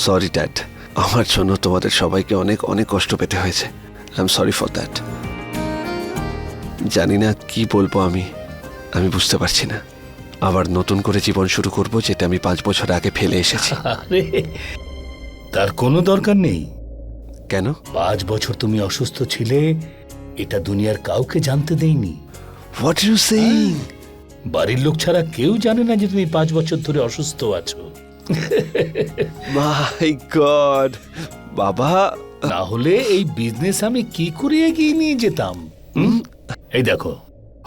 Sorry dad, আমার জন্য তোমাদের সবাইকে অনেক অনেক কষ্ট পেতে হয়েছে। I am sorry for that. জানি না কি বলবো, আমি বুঝতে পারছি না। আবার নতুন করে জীবন শুরু করব, যেটা আমি 5 বছর আগে ফেলে এসেছি। আরে তার কোনো দরকার নেই। কেন? 5 বছর তুমি অসুস্থ ছিলে, এটা দুনিয়ার কাউকে জানতে দেইনি। What you saying? বাড়ির লোক ছাড়া কেউ জানে না যে তুমি 5 বছর ধরে অসুস্থ আছো। মাই গড বাবা, না হলে এই বিজনেস আমি কি করে এগিয়ে নিয়ে যেতাম। এই দেখো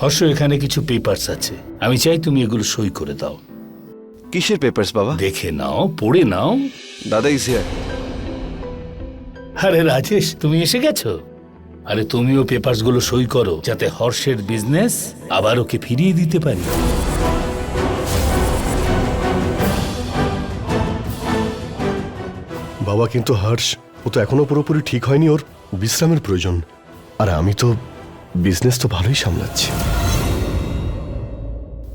হর্ষ, এখানে কিছু পেপারস আছে, আমি চাই তুমি এগুলো সই করে দাও। কিসের পেপারস বাবা? দেখে নাও, পড়ে নাও। দাদা ইজ হিয়ার। আরে রাজেশ, তুমি এসে গেছো। আরে তুমিও পেপারস গুলো সই করো, যাতে হর্ষের বিজনেস আবার ওকে ফিরিয়ে দিতে পারি। বাবা কিন্তু হর্ষ, ও তো এখনো পুরোপুরি ঠিক হয়নি, ওর বিশ্রামের প্রয়োজন। আর আমি তো বিজনেস তো ভালোই সামলাচ্ছি।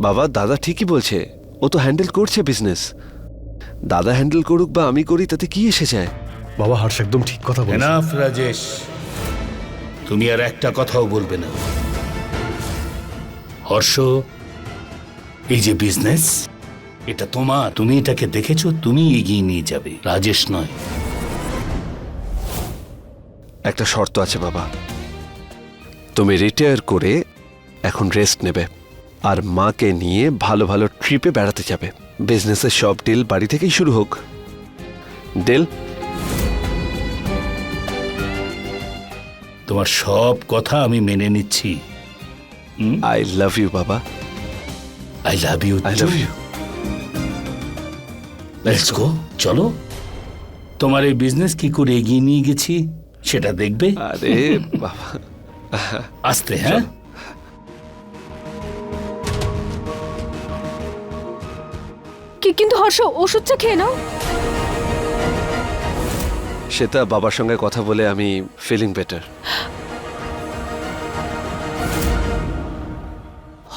বাবা দাদা ঠিকই বলছে, ও তো হ্যান্ডেল করছে বিজনেস। দাদা হ্যান্ডেল করুক বা আমি করি, তাতে কি এসে যায়? বাবা হর্ষ একদম ঠিক কথা বলছে। এনাফ রাজেশ, তুমি আর একটা কথাও বলবে না। হর্ষ, এই যে বিজনেস, এটা তোমার, তুমি এটাকে দেখেছো, তুমি এগিয়ে নিয়ে যাবে, রাজেশ নয়। একটা শর্ত আছে বাবা, তুমি রিটায়ার করে এখন রেস্ট নেবে আর মাকে নিয়ে ভালো ভালো ট্রিপে বেড়াতে যাবে। বিজনেসের সব ডিল বাড়ি থেকেই শুরু হোক। ডিল? তোমার সব কথা আমি মেনে নিচ্ছি। আই লাভ ইউ বাবা। I love you. I love you. Let's go, চলো। তোমার এই বিজনেস কি করে এগিয়ে নিয়ে গেছি সেটা দেখবে। আরে বাবা, আস্তে। হ্যাঁ, কিন্তু হর্ষ, ওষুধটা খেয়ে নাও। সেটা বাবার সঙ্গে কথা বলে আমি ফিলিং বেটার।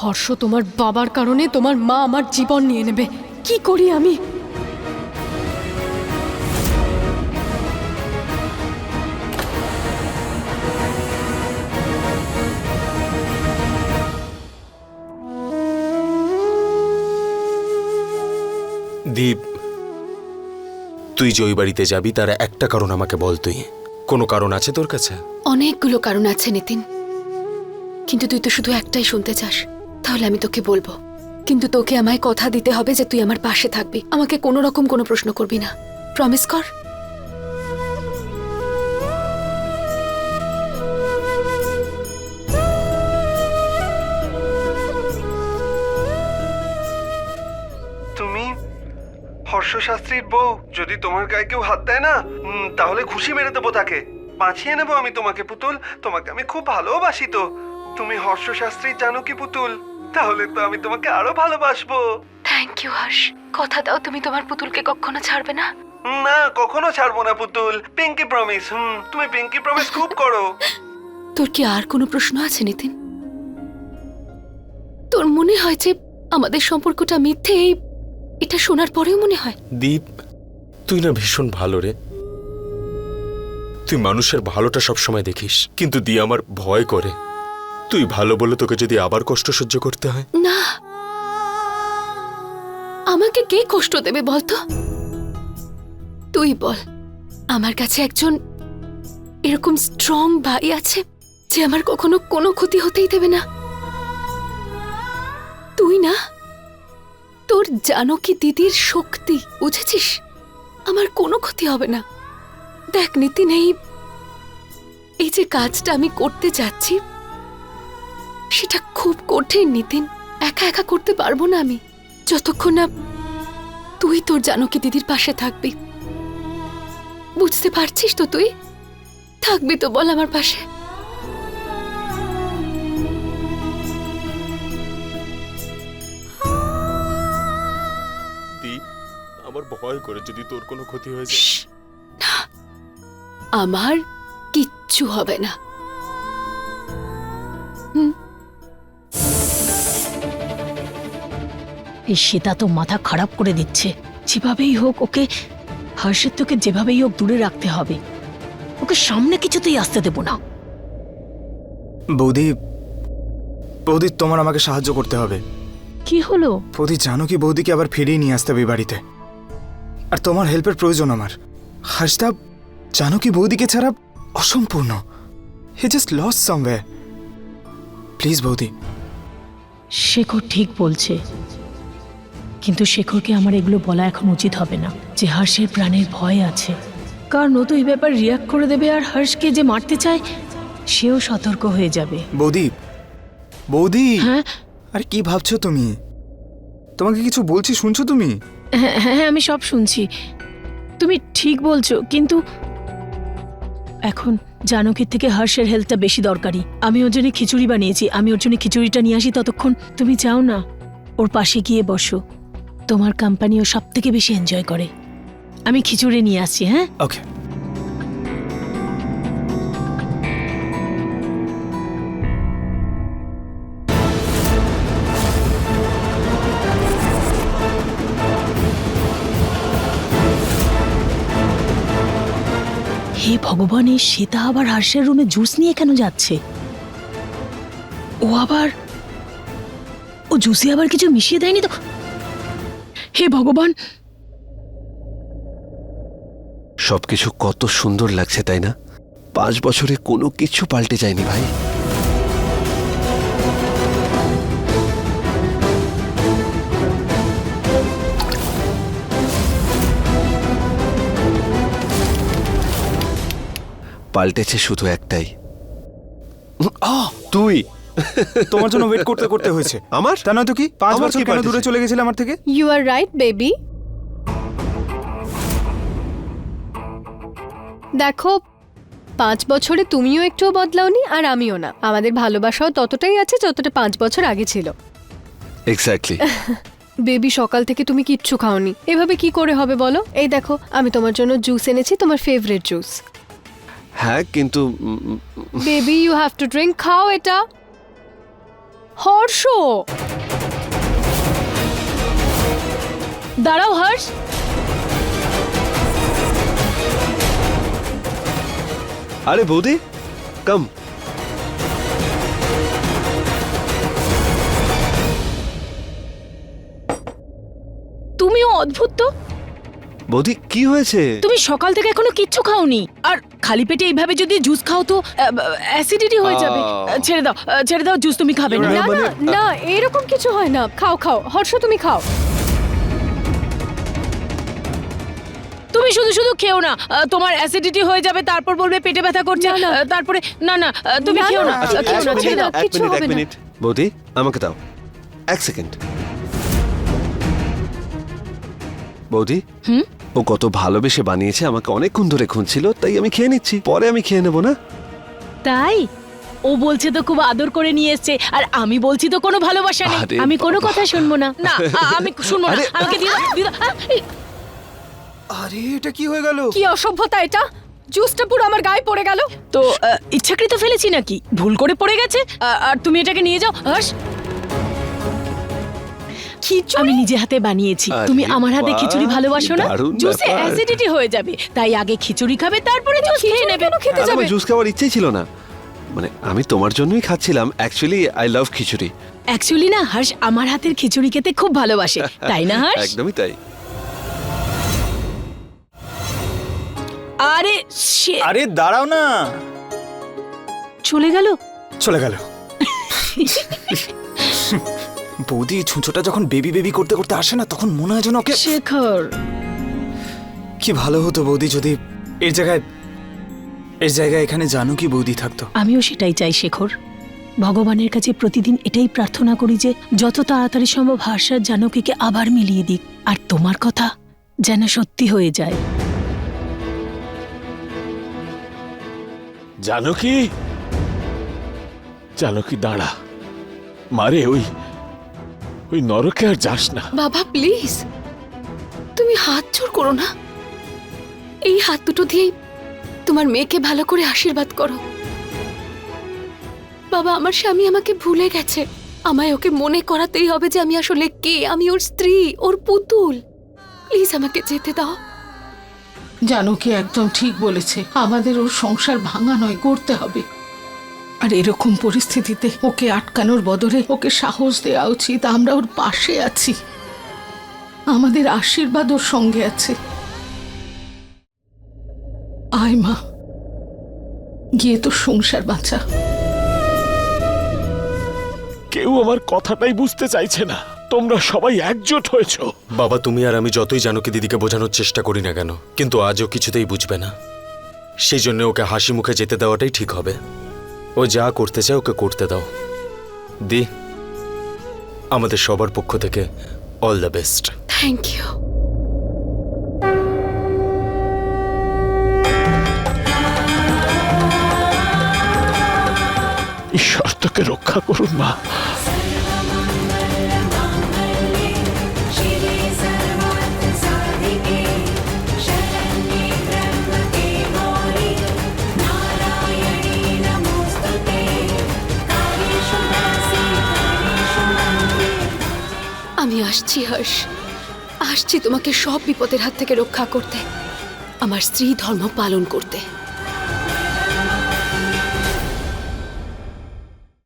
হর্ষ, তোমার বাবার কারণে তোমার মা আমার জীবন নিয়ে নেবে। কি করি আমি? দীপ, তুই যে ওই বাড়িতে যাবি তার একটা কারণ আমাকে বল। তুই কোনো কারণ আছে তোর কাছে? অনেকগুলো কারণ আছে নিতিন, কিন্তু তুই তো শুধু একটাই শুনতে চাস। তাহলে আমি তোকে বলবো, কিন্তু তোকে আমায় কথা দিতে হবে যে তুই আমার পাশে থাকবি, আমাকে কোনো রকম কোনো প্রশ্ন করবি না। প্রমিস কর। তুমি হর্ষ শাস্ত্রীর বউ, যদি তোমার গায়ে কেউ হাত দেয় না, তাহলে ঘুষি মেরে দেবো তাকে। বাঁচিয়ে নেবো আমি তোমাকে পুতুল, তোমাকে আমি খুব ভালোবাসি। তো তুমি হর্ষ শাস্ত্রী জানো কি পুতুল? তাহলে তো আমি তোমাকে আরো ভালোবাসবো। থ্যাংক ইউ হর্ষ, কথা দাও তুমি তোমার পুতুলকে কখনো ছাড়বে না। না, কখনো ছাড়বো না পুতুল। Pinky promise. তুমি পিঙ্কি প্রমিস খুব করো। তোর কি আর কোনো প্রশ্ন আছে নিতিন? তোর মনে হয় যে আমাদের সম্পর্কটা মিথ্যে? এটা শোনার পরেও মনে হয়? দীপ, তুই না ভীষণ ভালো রে। তুই মানুষের ভালোটা সবসময় দেখিস, কিন্তু দিয়ে আমার ভয় করে। তুই ভালো বলে তোকে যদি আবার কষ্ট সহ্য করতে হয়। না, আমাকে কে কষ্ট দেবে বলতো? তুই বল। আমার কাছে একজন এরকম স্ট্রং ভাই আছে যে আমার কখনো কোনো ক্ষতি হতেই দেবে না। তুই না, তোর জানকী দিদির শক্তি বুঝেছিস? আমার কোনো ক্ষতি হবে না। দেখ নিতিন, এই যে কাজটা আমি করতে যাচ্ছি সেটা খুব কঠিন নিতিন। একা একা করতে পারবো না আমি, যতক্ষণ না তুই তোর জানকী দিদির পাশে থাকবি। বুঝতে পারছিস তো? তুই থাকবি তো বল আমার পাশে? দীপ, আমার ভয় করে যদি তোর কোনো ক্ষতি হয়ে যায়। না, আমার কিচ্ছু হবে না। এই শ্বেতা তো মাথা খারাপ করে দিচ্ছে। যেভাবেই হোক ওকে হর্ষের তোকে যেভাবেই হোক দূরে রাখতে হবে, ওকে সামনে কিছুতেই আসতে দেবো না। বৌদি, বৌদি তোমার আমাকে সাহায্য করতে হবে। কি হলো? বৌদি জানো কি, বৌদিকে আবার ফিরিয়ে নিয়ে আসতে হবে এই বাড়িতে, আর তোমার হেল্পের প্রয়োজন আমার। হর্ষদা জানো কি, বৌদিকে ছাড়া অসম্পূর্ণ। He just lost somewhere. Please বৌদি। শেখর ঠিক বলছে, কিন্তু শেখরকে আমার এগুলো বলা এখন উচিত হবে না যে হর্ষের প্রাণের ভয় আছে, কারণ ও তো এই ব্যাপার রিয়াক্ট করে দেবে আর হর্ষকে যে মারতে চায় সেও সতর্ক হয়ে যাবে। বৌদি, বৌদি, হ্যাঁ আরে কি ভাবছো তুমি? তোমাকে কিছু বলছি, শুনছো তুমি? হ্যাঁ হ্যাঁ, আমি সব শুনছি, তুমি ঠিক বলছো, কিন্তু এখন জানকীর থেকে হর্ষের হেলথটা বেশি দরকারি। আমি ওর জন্য খিচুড়ি বানিয়েছি, আমি ওর জন্য খিচুড়িটা নিয়ে আসি, ততক্ষণ তুমি যাও না ওর পাশে গিয়ে বসো, তোমার কোম্পানি ও সব থেকে বেশি এনজয় করে। আমি খিচুড়ি নিয়ে আসছি। হ্যাঁ ওকে। হে ভগবান, এই শ্বেতা আবার হর্ষের রুমে জুস নিয়ে কেন যাচ্ছে? ও জুসে আবার কিছু মিশিয়ে দেয়নি তো? হে ভগবান। সবকিছু কত সুন্দর লাগছে তাই না? 5 বছরে কোনো কিছু পাল্টে যায়নি ভাই। পাল্টেছে শুধু একটাই, তুই। তোমার জন্য ওয়েট করতে করতে হয়েছে আমার? তা নয় তো কি, 5 আমার বছর কি কেন দূরে পাল্টেছে? চলে গেছিলে আমার থেকে? You are right baby. দেখো, 5 বছরে তুমিও একটুও বদলাওনি আর আমিও না। আমাদের ভালোবাসাও ততটাই আছে যতটা 5 বছর আগে ছিল। এক্স্যাক্টলি। বেবি, সকাল থেকে তুমি কিচ্ছু খাওনি, এভাবে কি করে হবে বলো? এই দেখো, আমি তোমার জন্য জুস এনেছি, তোমার ফেভারিট জুস। হ্যাঁ কিন্তু baby, you have to drink. খাও এটা। হর্ষ, দাঁড়াও হর্ষ। আরে বৌদি, কাম। তুমিও অদ্ভুত তো। বৌদি কি হয়েছে? তুমি সকাল থেকে এখনো কিচ্ছু খাওনি, আর খালি পেটে এইভাবে যদি জুস খাও তো অ্যাসিডিটি হয়ে যাবে। ছেড়ে দাও, ছেড়ে দাও, জুস তুমি খাবে না। না না না, এরকম কিছু হয় না। খাও খাও হর্ষ, তুমি খাও। তুমি শুধু শুধু খেও না, তোমার অ্যাসিডিটি হয়ে যাবে, তারপর বলবে পেটে ব্যথা করছে, না, না। তারপরে না না তুমি না, খেও না, না, আচ্ছা, খেও না, ছেড়ে দাও। কিচ্ছু হবে না। মিনিট বৌদি, আমাকে দাও 1 সেকেন্ড। বৌদি, ও কত ভালোবেসে বানিয়েছে, আমাকে অনেকক্ষণ ধরে খুঁজছিল, তাই আমি খেয়ে নিচ্ছি, পরে আমি খেয়ে নেবো না? তাই? ও বলছে তো খুব আদর করে নিয়ে এসেছে, আর আমি বলছি তো কোনো ভালোবাসা নেই। আরে আমি কোনো বাবা। কথা শুনবো না। না আমি শুনবো না, আরে, আমাকে দিয়ে দাও, দিয়ে দাও। আরে এটা কি হয়ে গেল? কি অসভ্যতা এটা! জুসটা পুরো আমার গায়ে পড়ে গেল। তো ইচ্ছাকৃত ফেলেছি নাকি? ভুল করে পড়ে গেছে, আর তুমি এটাকে নিয়ে যাও। হর্ষ, আমি নিজে হাতে বানিয়েছি। আরে তুমি আমার হাতে বাহ, খিচুড়ি ভালোবাসো না? দারুণ জুসে ব্যাপার। অ্যাসিডিটি হয়ে যাবে, তাই আগে খিচুড়ি খাবে, তারপরে জুস খেয়ে নেবে। খেতে আরে, যাবে? আমার জুস খাওয়ার ইচ্ছেই ছিল না, মানে আমি তোমার জন্যই খাচ্ছিলাম। Actually I love khichdi. Actually না, হর্ষ আমার হাতের খিচুড়ি খেতে খুব ভালোবাসে, তাই না হর্ষ? একদমই তাই। আরে আরে দাঁড়াও না। চলে গেল। চলে গেল। বৌদি ছুঁচোটা যখন বেবি বেবি করতে করতে আসে না, তখন মনে হয় যেন ওকে। শেখর, কি ভালো হতো বৌদি যদি এর জায়গায় এখানে জানো কি বৌদি থাকতো। আমিও সেটাই চাই শেখর। ভগবানের কাছে প্রতিদিন এটাই প্রার্থনা করি যে যত তাড়াতাড়ি সম্ভব হর্ষ আর জানকীকে আবার মিলিয়ে দিক, আর তোমার কথা যেন সত্যি হয়ে যায়। জানকী, জানকী দাঁড়া। মারে, ওই নরকে আর যাস না। বাবা প্লিজ, তুমি হাত জোড় করো না। এই হাত দুটো দিয়েই তোমার মেয়েকে ভালো করে আশীর্বাদ করো। বাবা, আমার স্বামী আমাকে ভুলে গেছে, আমায় ওকে মনে করাতেই হবে যে আমি আসলে কে। আমি ওর স্ত্রী, ওর পুতুল। প্লিজ আমাকে যেতে দাও। জানকী একদম ঠিক বলেছে, আমাদের ওর সংসার ভাঙা নয়, করতে হবে। আর এরকম পরিস্থিতিতে ওকে আটকানোর বদলে ওকে সাহস দেওয়া উচিত। আমরা ওর পাশে আছি, আমাদের আশীর্বাদ ওর সঙ্গে আছে। আয় মা, গিয়ে তো সংসার বাঁচা। কেউ আমার কথাটাই বুঝতে চাইছে না। তোমরা সবাই একজোট হয়েছো। বাবা, তুমি আর আমি যতই জানকী দিদিকে বোঝানোর চেষ্টা করি না কেন, কিন্তু আজও কিছুতেই বুঝবে না। সেই জন্য ওকে হাসি মুখে যেতে দেওয়াটাই ঠিক হবে। ও যা করতে চায় ওকে করতে দাও। দি, আমাদের সবার পক্ষ থেকে all the best. Thank you. ঈশ্বর তোকে রক্ষা করুন মা। আমি আসছি হর্ষ, আসছি তোমাকে সব বিপদের হাত থেকে রক্ষা করতে, আমার স্ত্রী ধর্ম পালন করতে।